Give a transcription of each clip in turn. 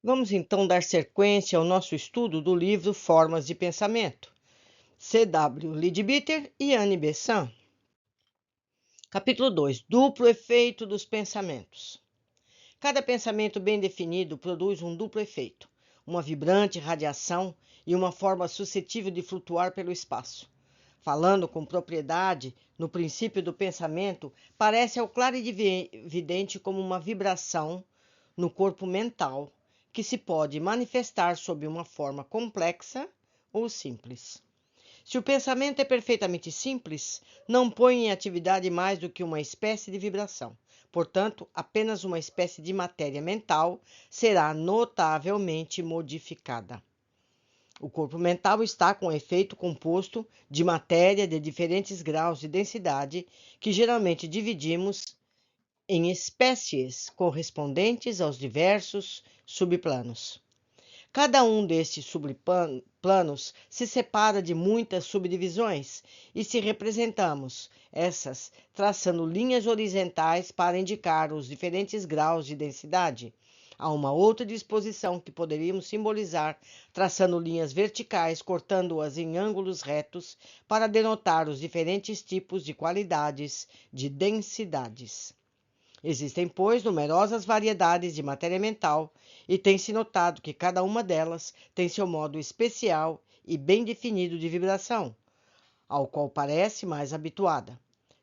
Vamos então dar sequência ao nosso estudo do livro Formas de Pensamento, C.W. Leadbeater e Annie Besant. Capítulo 2. Duplo efeito dos pensamentos. Cada pensamento bem definido produz um duplo efeito, uma vibrante radiação e uma forma suscetível de flutuar pelo espaço. Falando com propriedade, no princípio do pensamento, parece ao claro e evidente como uma vibração no corpo mental, que se pode manifestar sob uma forma complexa ou simples. Se o pensamento é perfeitamente simples, não põe em atividade mais do que uma espécie de vibração. Portanto, apenas uma espécie de matéria mental será notavelmente modificada. O corpo mental está com efeito composto de matéria de diferentes graus de densidade, que geralmente dividimos em espécies correspondentes aos diversos subplanos. Cada um destes subplanos se separa de muitas subdivisões, e se representamos essas traçando linhas horizontais para indicar os diferentes graus de densidade, há uma outra disposição que poderíamos simbolizar traçando linhas verticais, cortando-as em ângulos retos para denotar os diferentes tipos de qualidades de densidades. Existem, pois, numerosas variedades de matéria mental e tem-se notado que cada uma delas tem seu modo especial e bem definido de vibração, ao qual parece mais habituada,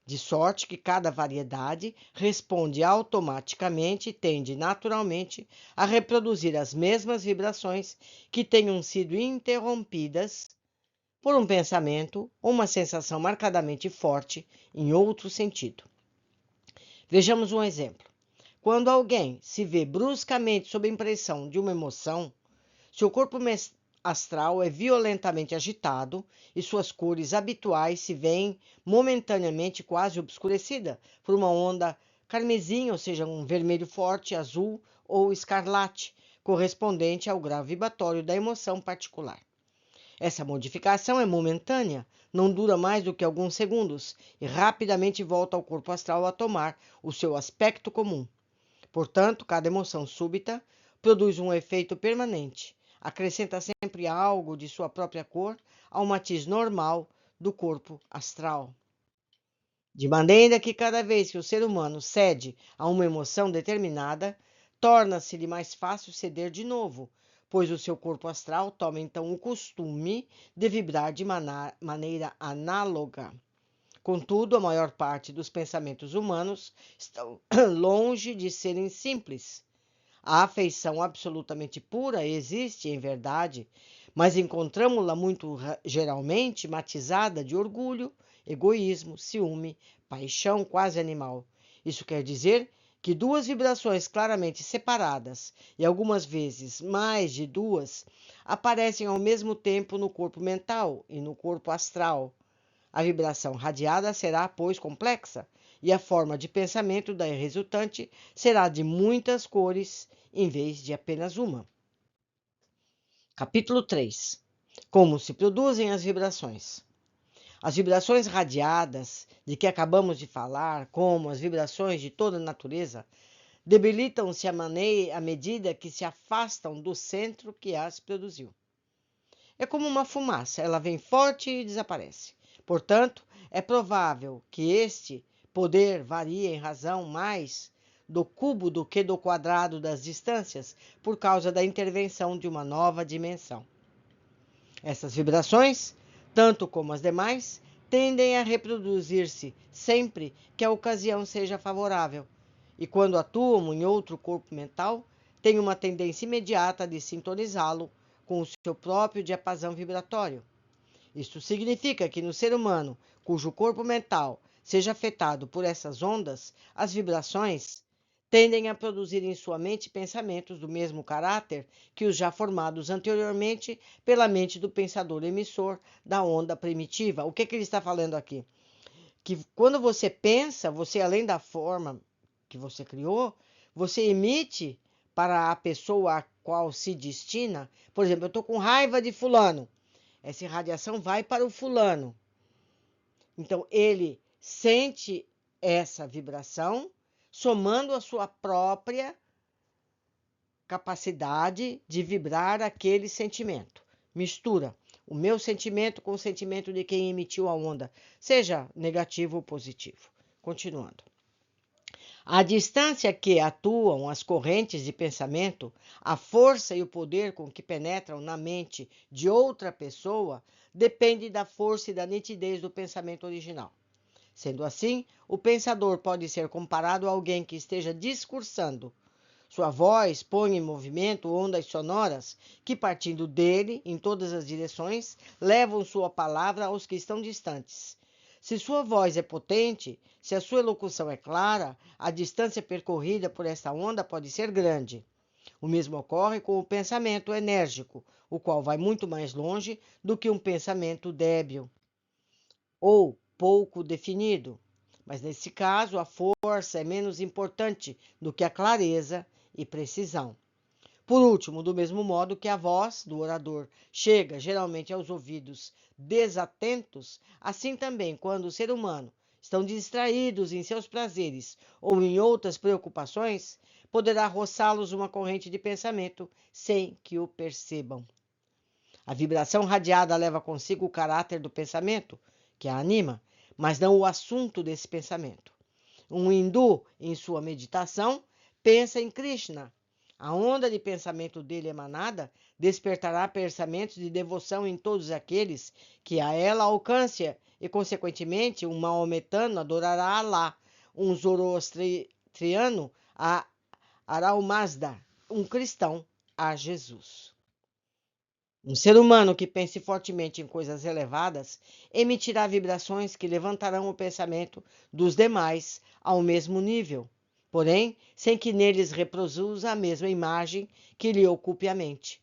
de sorte que cada variedade responde automaticamente e tende naturalmente a reproduzir as mesmas vibrações que tenham sido interrompidas por um pensamento ou uma sensação marcadamente forte em outro sentido. Vejamos um exemplo. Quando alguém se vê bruscamente sob a impressão de uma emoção, seu corpo astral é violentamente agitado e suas cores habituais se veem momentaneamente quase obscurecida por uma onda carmesim, ou seja, um vermelho forte, azul ou escarlate, correspondente ao grau vibratório da emoção particular. Essa modificação é momentânea, não dura mais do que alguns segundos e rapidamente volta ao corpo astral a tomar o seu aspecto comum. Portanto, cada emoção súbita produz um efeito permanente, acrescenta sempre algo de sua própria cor ao matiz normal do corpo astral. De maneira que cada vez que o ser humano cede a uma emoção determinada, torna-se-lhe mais fácil ceder de novo, pois o seu corpo astral toma então o costume de vibrar de maneira análoga. Contudo, a maior parte dos pensamentos humanos estão longe de serem simples. A afeição absolutamente pura existe, em verdade, mas encontramos-la muito geralmente matizada de orgulho, egoísmo, ciúme, paixão quase animal. Isso quer dizer que duas vibrações claramente separadas, e algumas vezes mais de duas, aparecem ao mesmo tempo no corpo mental e no corpo astral. A vibração radiada será, pois, complexa, e a forma de pensamento daí resultante será de muitas cores, em vez de apenas uma. Capítulo 3. Como se produzem as vibrações. As vibrações radiadas, de que acabamos de falar, como as vibrações de toda a natureza, debilitam-se à medida que se afastam do centro que as produziu. É como uma fumaça, ela vem forte e desaparece. Portanto, é provável que este poder varie em razão mais do cubo do que do quadrado das distâncias, por causa da intervenção de uma nova dimensão. Essas vibrações, tanto como as demais, tendem a reproduzir-se sempre que a ocasião seja favorável, e quando atuam em outro corpo mental, têm uma tendência imediata de sintonizá-lo com o seu próprio diapasão vibratório. Isto significa que no ser humano, cujo corpo mental seja afetado por essas ondas, as vibrações tendem a produzir em sua mente pensamentos do mesmo caráter que os já formados anteriormente pela mente do pensador emissor da onda primitiva. O que ele está falando aqui? Que quando você pensa, você, além da forma que você criou, você emite para a pessoa a qual se destina. Por exemplo, eu estou com raiva de fulano. Essa radiação vai para o fulano. Então, ele sente essa vibração, somando a sua própria capacidade de vibrar aquele sentimento. Mistura o meu sentimento com o sentimento de quem emitiu a onda, seja negativo ou positivo. Continuando. À distância que atuam as correntes de pensamento, a força e o poder com que penetram na mente de outra pessoa depende da força e da nitidez do pensamento original. Sendo assim, o pensador pode ser comparado a alguém que esteja discursando. Sua voz põe em movimento ondas sonoras que, partindo dele em todas as direções, levam sua palavra aos que estão distantes. Se sua voz é potente, se a sua elocução é clara, a distância percorrida por esta onda pode ser grande. O mesmo ocorre com o pensamento enérgico, o qual vai muito mais longe do que um pensamento débil ou pouco definido. Mas nesse caso, a força é menos importante do que a clareza e precisão. Por último, do mesmo modo que a voz do orador chega geralmente aos ouvidos desatentos, assim também, quando o ser humano estão distraídos em seus prazeres ou em outras preocupações, poderá roçá-los uma corrente de pensamento sem que o percebam. A vibração radiada leva consigo o caráter do pensamento, que a anima, mas não o assunto desse pensamento. Um hindu, em sua meditação, pensa em Krishna. A onda de pensamento dele emanada despertará pensamentos de devoção em todos aqueles que a ela alcancem e, consequentemente, um maometano adorará Alá, um zoroastriano a Mazda, um cristão a Jesus. Um ser humano que pense fortemente em coisas elevadas emitirá vibrações que levantarão o pensamento dos demais ao mesmo nível, porém, sem que neles reproduza a mesma imagem que lhe ocupe a mente.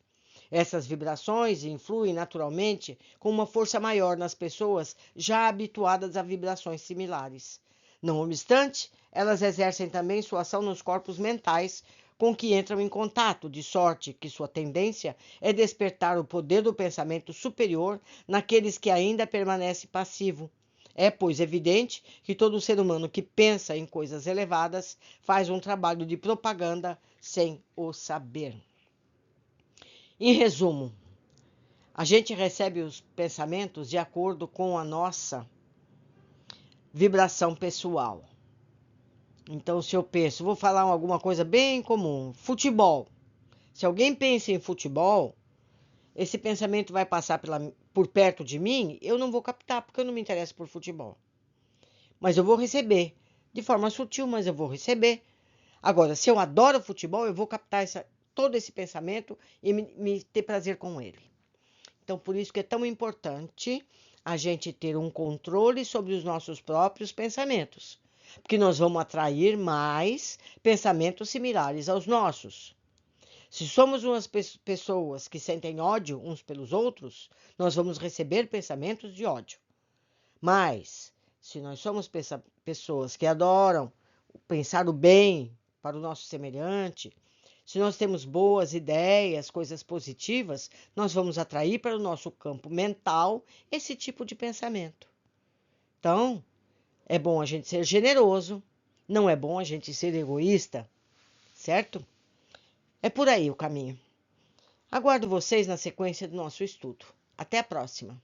Essas vibrações influem naturalmente com uma força maior nas pessoas já habituadas a vibrações similares. Não obstante, elas exercem também sua ação nos corpos mentais com que entram em contato, de sorte que sua tendência é despertar o poder do pensamento superior naqueles que ainda permanecem passivos. É, pois, evidente que todo ser humano que pensa em coisas elevadas faz um trabalho de propaganda sem o saber. Em resumo, a gente recebe os pensamentos de acordo com a nossa vibração pessoal. Então, se eu penso, vou falar alguma coisa bem comum, futebol. Se alguém pensa em futebol, esse pensamento vai passar por perto de mim, eu não vou captar, porque eu não me interesso por futebol. Mas eu vou receber, de forma sutil, mas eu vou receber. Agora, se eu adoro futebol, eu vou captar todo esse pensamento e me ter prazer com ele. Então, por isso que é tão importante a gente ter um controle sobre os nossos próprios pensamentos, porque nós vamos atrair mais pensamentos similares aos nossos. Se somos umas pessoas que sentem ódio uns pelos outros, nós vamos receber pensamentos de ódio. Mas, se nós somos pessoas que adoram pensar o bem para o nosso semelhante, se nós temos boas ideias, coisas positivas, nós vamos atrair para o nosso campo mental esse tipo de pensamento. Então, é bom a gente ser generoso, não é bom a gente ser egoísta, certo? É por aí o caminho. Aguardo vocês na sequência do nosso estudo. Até a próxima!